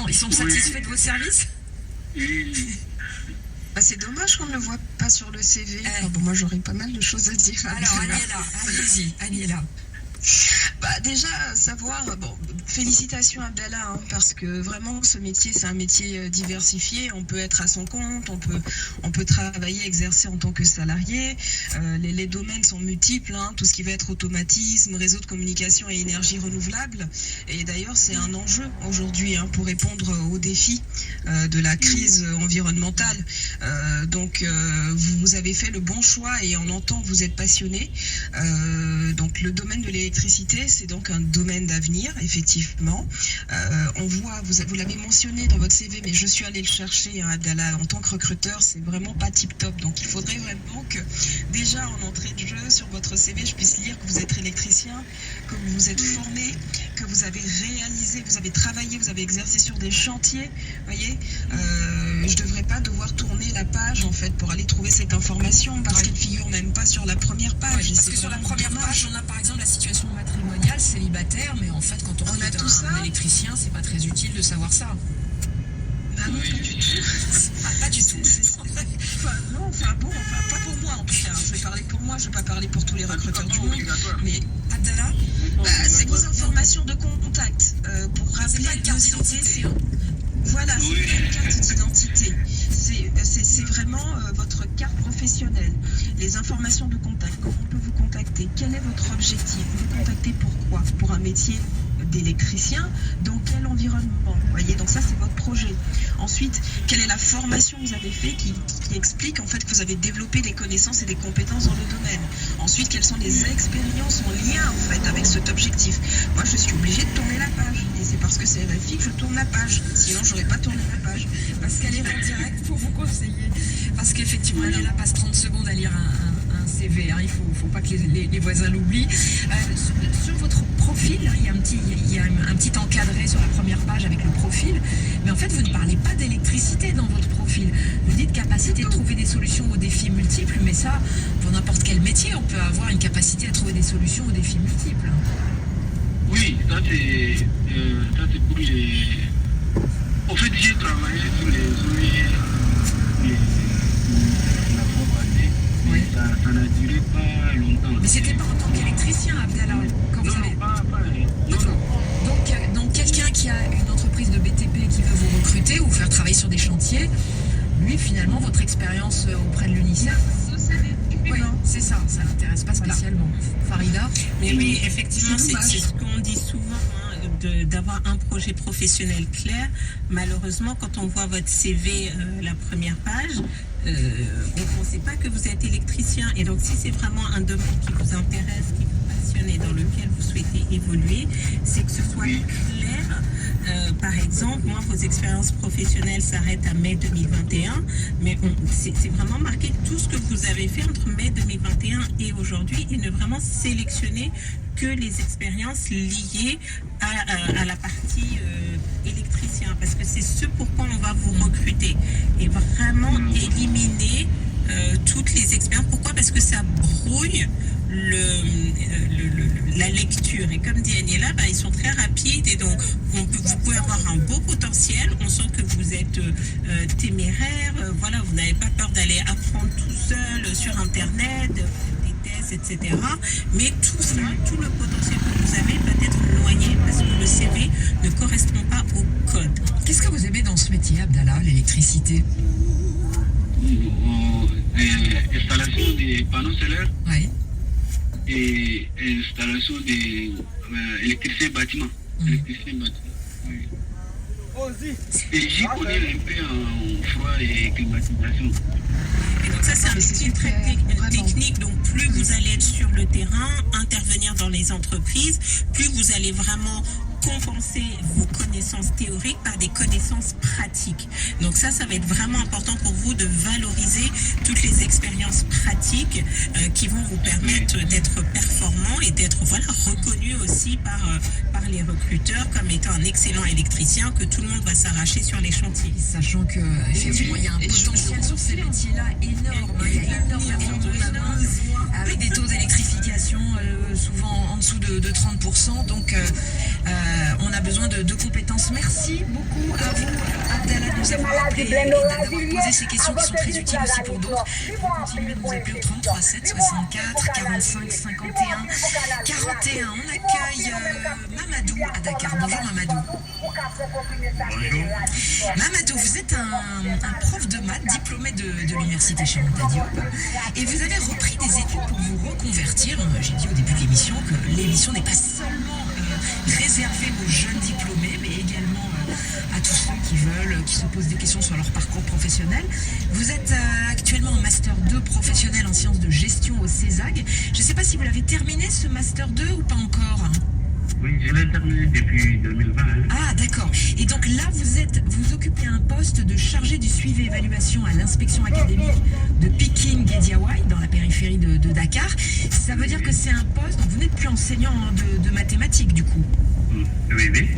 Ils sont satisfaits de vos services? Bah, c'est dommage qu'on ne le voit pas sur le CV. Bon, moi, j'aurais pas mal de choses à dire. Alors, Aniela, allez-y, Aniela. Bah, déjà, savoir, félicitations Abdallah, hein, parce que vraiment, ce métier, c'est un métier diversifié. On peut être à son compte, on peut travailler, exercer en tant que salarié. Les domaines sont multiples, hein, tout ce qui va être automatisme, réseau de communication et énergie renouvelable. Et d'ailleurs, c'est un enjeu aujourd'hui, hein, pour répondre aux défis de la crise environnementale. Donc, vous avez fait le bon choix et on entend que vous êtes passionné. Donc, le domaine de l'électricité, c'est donc un domaine d'avenir, effectivement. On voit, vous l'avez mentionné dans votre CV, mais je suis allée le chercher, hein, Abdallah, en tant que recruteur, c'est vraiment pas tip-top. Donc il faudrait vraiment que, déjà en entrée de jeu, sur votre CV, je puisse lire que vous êtes électricien, que vous vous êtes formé, que vous avez réalisé, vous avez travaillé, vous avez exercé sur des chantiers, voyez. Je devrais pas devoir tourner la page, en fait, pour aller trouver cette information, parce qu'elle figure même pas sur la première page. Parce que sur la première page, on a par exemple la situation matrimoniale, célibataire, mais en fait, quand on recrute un électricien, c'est pas très utile de savoir ça. Bah non, pas du tout. Pas du tout. Pas pour moi en tout cas. Je vais parler pour moi, je vais pas parler pour tous les recruteurs du monde. Mais Abdallah, c'est vos informations de contact. Pour rappeler, c'est pas une carte d'identité. Voilà, c'est pas une carte d'identité. C'est vraiment votre carte professionnelle. Les informations de contact. Comment on peut vous contacter? Quel est votre objectif? Vous contactez pourquoi? Pour un métier d'électricien, dans quel environnement? Vous voyez, donc ça c'est votre projet. Ensuite, quelle est la formation que vous avez fait qui explique en fait que vous avez développé des connaissances et des compétences dans le domaine. Ensuite, quelles sont les expériences en lien en fait avec cet objectif? Moi, je suis obligée de tourner la page et c'est parce que c'est RFI que je tourne la page. Sinon, j'aurais pas tourné la page. Parce qu'elle est en direct pour vous conseiller. Parce qu'effectivement, elle là passe 30 secondes à lire un CV. Hein. Il faut pas que les voisins l'oublient. Sur votre profil, il y a un petit encadré sur la première page avec le profil. Mais en fait, vous ne parlez pas d'électricité dans votre profil. Vous dites capacité de trouver des solutions aux défis multiples. Mais ça, pour n'importe quel métier, on peut avoir une capacité à trouver des solutions aux défis multiples. Oui, ça c'est pour les... En fait, j'ai travaillé sur les OE la fois passée, mais ça n'a duré pas longtemps. Mais c'était pas en tant qu'électricien, Abdallah, quand vous avez... Donc quelqu'un qui a une entreprise de BTP qui veut vous recruter ou vous faire travailler sur des chantiers, lui, finalement, votre expérience auprès de l'UNICEF, oui, c'est ça l'intéresse pas spécialement. Voilà. Farida? Mais oui, effectivement, c'est ce qu'on dit souvent, hein, d'avoir un projet professionnel clair. Malheureusement, quand on voit votre CV, la première page, on ne sait pas que vous êtes électricien. Et donc, si c'est vraiment un domaine qui vous intéresse, qui vous passionne et dans lequel vous souhaitez évoluer, c'est que ce soit clair. Par exemple, moi, vos expériences professionnelles s'arrêtent à mai 2021, mais c'est vraiment marqué tout ce que vous avez fait entre mai 2021 et aujourd'hui et ne vraiment sélectionner que les expériences liées à la partie électricien, parce que c'est ce pourquoi on va vous recruter et vraiment éliminer toutes les expériences. Pourquoi? Parce que ça brouille la lecture. Et comme dit Aniela, ils sont très rapides et donc vous pouvez avoir un beau potentiel. On sent que vous êtes téméraire. Voilà, vous n'avez pas peur d'aller apprendre tout seul sur Internet, des tests, etc. Mais tout ça, tout le potentiel que vous avez peut être noyé parce que le CV ne correspond pas au code. Qu'est-ce que vous aimez dans ce métier, Abdallah, l'électricité? Installation des panneaux solaires. Oui. Et installation des électricité bâtiment. Électricité bâtiment. Oui. Et j'y connais un peu en froid et climatisation. Et donc ça, c'est un métier très technique. Donc plus vous allez être sur le terrain, intervenir dans les entreprises, plus vous allez vraiment compenser vos connaissances théoriques par des connaissances pratiques. Donc ça va être vraiment important pour vous de valoriser toutes les expériences pratiques qui vont vous permettre d'être performant et d'être reconnu aussi par les recruteurs comme étant un excellent électricien que tout le monde va s'arracher sur les chantiers. Sachant que effectivement il y a un potentiel sur ces métiers-là énorme. Il y a énormément avec des taux d'électrification souvent en dessous de 30%. Donc on a besoin de compétences. Merci beaucoup à vous. nous avoir appelé et d'avoir posé ces questions qui sont très utiles aussi pour d'autres. Vous continuez de nous appeler au 33 7 64 45 51 41. On accueille Mamadou à Dakar. Bonjour Mamadou. Bonjour. Mamadou, vous êtes un prof de maths diplômé de l'université Cheikh Anta Diop et vous avez repris des études pour vous reconvertir. J'ai dit au début de l'émission que l'émission n'est pas seulement réservée aux jeunes diplômés mais également à tous ceux qui se posent des questions sur leur parcours professionnel. Vous êtes actuellement en Master 2 professionnel en sciences de gestion au CESAG. Je ne sais pas si vous l'avez terminé ce Master 2 ou pas encore. Oui, je l'ai terminé depuis 2020. Ah, d'accord. Et donc là, vous occupez un poste de chargé du suivi et évaluation à l'inspection académique de Peking Guédiawaye, dans la périphérie de Dakar. Ça veut dire que c'est un poste, donc vous n'êtes plus enseignant de mathématiques du coup. Oui, oui.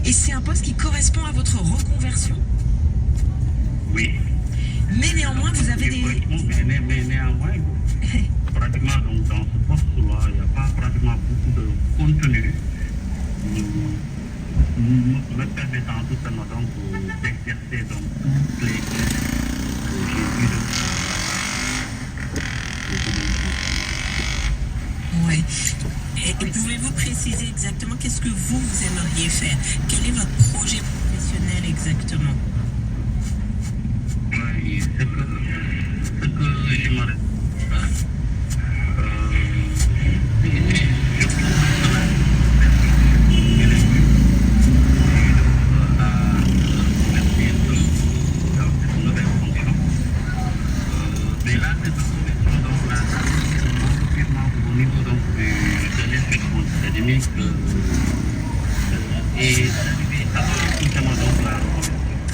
Et c'est un poste qui correspond à votre reconversion. Oui. Mais néanmoins, vous avez des... Mais néanmoins, pratiquement donc, dans ce poste-là, il n'y a pas pratiquement beaucoup de contenu me permettant tout simplement donc d'exercer donc toutes les que j'ai vues de Ouais. Et pouvez-vous préciser exactement qu'est-ce que vous aimeriez faire? Quel est votre projet professionnel exactement? Oui, ce que j'aimerais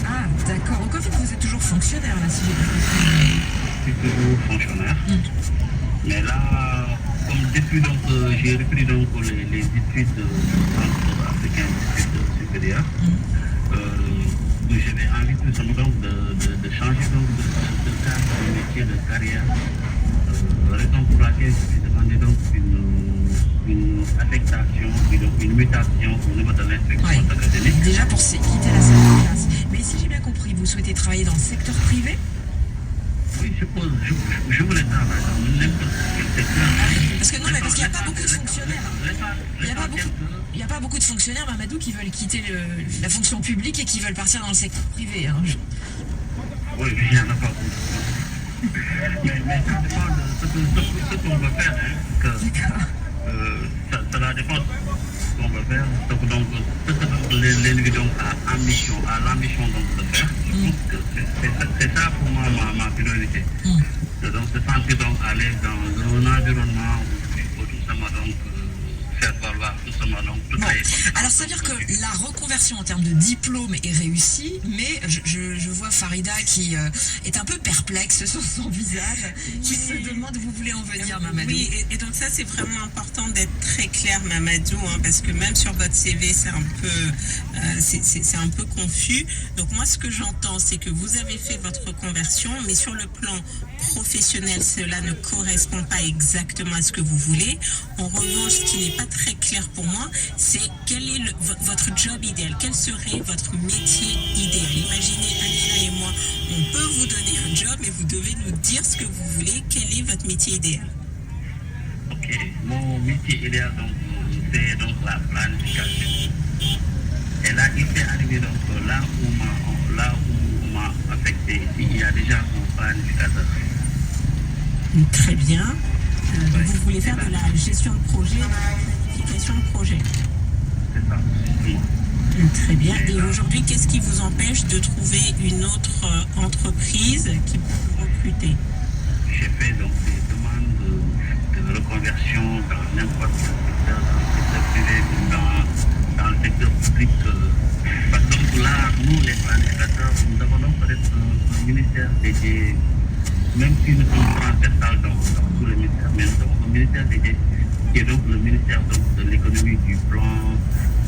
Ah, d'accord. Donc en fait, vous êtes toujours fonctionnaire là, si j'ai bien compris. Je suis toujours fonctionnaire. Mais là, comme depuis donc, j'ai repris donc les études africaines, études supérieures, j'avais envie tout simplement donc de changer donc de cadre de métier, de carrière. Raison pour laquelle je vais demander donc une affectation, une mutation au niveau de l'inspection académique. Déjà pour quitter la salle de classe. Mais si j'ai bien compris, vous souhaitez travailler dans le secteur privé? Oui, je voulais travailler dans n'importe quel secteur. Parce que non, mais parce qu'il n'y a pas beaucoup de fonctionnaires. Il n'y a pas beaucoup de fonctionnaires, Mamadou, qui veulent quitter la fonction publique et qui veulent partir dans le secteur privé. Hein. Oui, il n'y en a pas beaucoup. Mais ça dépend de ce qu'on veut faire. Ça dépend de ce qu'on veut faire. Donc, ce que l'individu a l'ambition donc de faire, je pense que c'est ça pour moi ma priorité. Donc, se sentir donc à l'aise dans un environnement où il faut tout simplement donc faire valoir tout simplement donc toute la école. Alors ça veut dire que la reconversion en termes de diplôme est réussie, mais je vois Farida qui est un peu perplexe sur son visage, qui se demande où vous voulez en venir, Mamadou. Oui, et donc ça c'est vraiment important d'être très clair, Mamadou, hein, parce que même sur votre CV c'est un peu confus. Donc moi ce que j'entends c'est que vous avez fait votre reconversion, mais sur le plan professionnel cela ne correspond pas exactement à ce que vous voulez. En revanche, ce qui n'est pas très clair pour moi, c'est quel est votre job idéal, quel serait votre métier idéal. Imaginez, Anila et moi, on peut vous donner un job et vous devez nous dire ce que vous voulez, quel est votre métier idéal. Ok, mon métier idéal donc c'est donc la planification. Et là, il s'est arrivé donc là où on m'a affecté, il y a déjà un planificateur. Très bien. Donc vous voulez faire de la gestion de projet, de la planification de projet. C'est ça, oui. Très bien. Et aujourd'hui, qu'est-ce qui vous empêche de trouver une autre entreprise qui peut vous recruter? J'ai fait donc des demandes de reconversion dans n'importe quel secteur, dans le secteur privé ou dans le secteur public. Parce que donc là, nous les planificateurs, nous avons donc peut-être un ministère dédié, même si nous sommes transversales dans tous les ministères, mais nous avons un ministère dédié qui est donc le ministère donc, de l'économie, du plan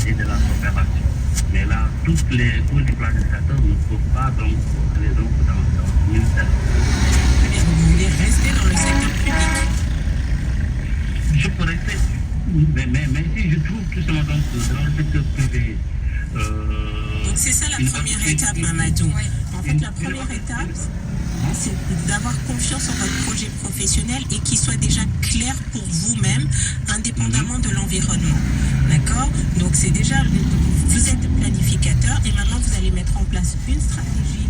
et de la coopération. Mais là, tous les planificateurs ne peuvent pas donc aller donc dans le ministère. Très bien. Vous voulez rester dans le secteur public? Je peux rester, mais si je trouve tout simplement donc dans le secteur privé. Donc c'est ça la première étape, Mamadou. En fait, la première étape, c'est d'avoir confiance en votre projet professionnel et qu'il soit déjà clair pour vous-même, indépendamment de l'environnement. D'accord? Donc, c'est déjà, vous êtes planificateur et maintenant, vous allez mettre en place une stratégie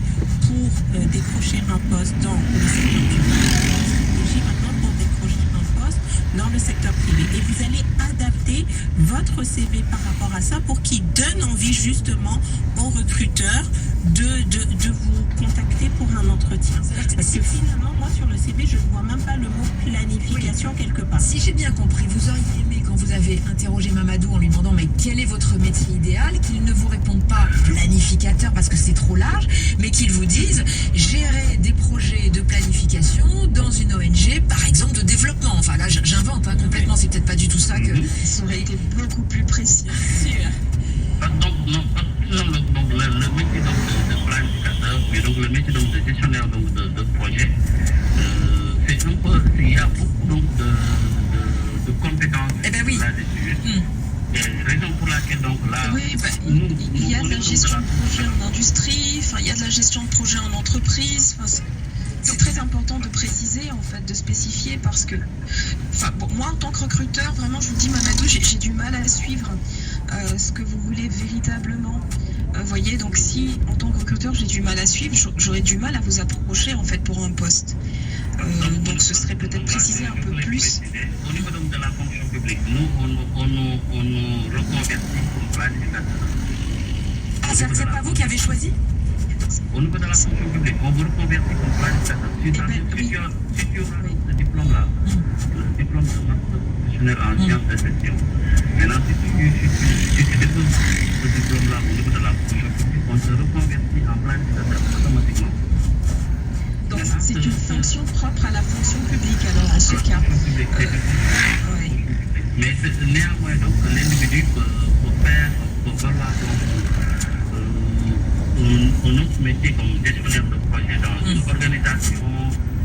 pour décrocher un poste dans le secteur public, une stratégie maintenant pour décrocher un poste dans le secteur privé. Et vous allez adapter votre CV par rapport à ça pour qu'il donne envie justement aux recruteurs de vous contacter pour un entretien. Parce que finalement, moi sur le CV, je ne vois même pas le mot planification quelque part. Si j'ai bien compris, vous auriez aimé, quand vous avez interrogé Mamadou en lui demandant mais quel est votre métier idéal, qu'il ne vous réponde pas planificateur parce que c'est trop large, mais qu'il vous dise gérer des projets de planification dans une ONG, par exemple de développement. Enfin là, j'invente complètement, c'est peut-être pas du tout ça que... Ça aurait été beaucoup plus précis. Donc, le métier de planificateur, mais donc le métier de gestionnaire de projet, c'est un peu, il y a beaucoup de compétences là-dessus. Et raison pour laquelle donc là, oui, il y a de la gestion de projet en industrie, il y a de la gestion de projet en entreprise. C'est très important de préciser, en fait, de spécifier parce que, moi en tant que recruteur, vraiment, je vous dis, Mamadou, j'ai du mal à suivre ce que vous voulez véritablement. Voyez, donc si en tant que recruteur, j'ai du mal à suivre, j'aurais du mal à vous approcher, en fait, pour un poste. Donc ce serait peut-être préciser un peu plus. Au niveau de la fonction publique, nous, on nous reconvertit comme planificateur. Ah, c'est pas vous qui avez choisi? Au niveau de la fonction publique, on vous reconvertit comme planificateur. Si tu auras ce diplôme-là, le diplôme de master professionnel en sciences de gestion, maintenant, si tu déposes ce diplôme-là au niveau de la fonction publique, on te reconvertit en planificateur automatiquement. Donc c'est une fonction propre à la fonction publique, alors en ce cas. Mais néanmoins, donc, l'individu peut valoir un autre métier comme gestionnaire de projet dans une organisation,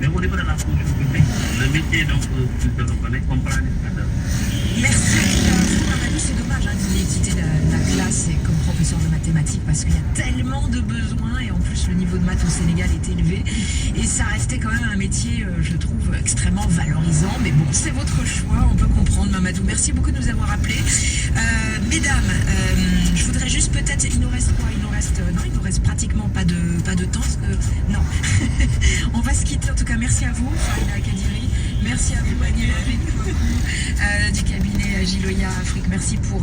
mais au niveau de la fonction publique, le métier donc se reconnaît comme planificateur. Merci Mamadou, c'est dommage qu'il ait quitté la classe et comme professeur de mathématiques parce qu'il y a tellement de besoins et en plus le niveau de maths au Sénégal est élevé et ça restait quand même un métier, je trouve, extrêmement valorisant, mais bon, c'est votre choix, on peut comprendre Mamadou. Merci beaucoup de nous avoir appelés. Mesdames, je voudrais juste peut-être, il nous reste quoi? Il nous reste pratiquement pas de temps, parce que, non. On va se quitter, en tout cas, merci à vous, Farida Kadiri, merci à vous, Agnès du cabinet Giloya Afrique, merci pour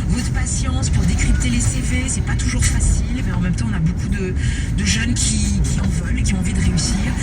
votre patience, pour décrypter les CV, c'est pas toujours facile, mais en même temps, on a beaucoup de jeunes qui en veulent et qui ont envie de réussir.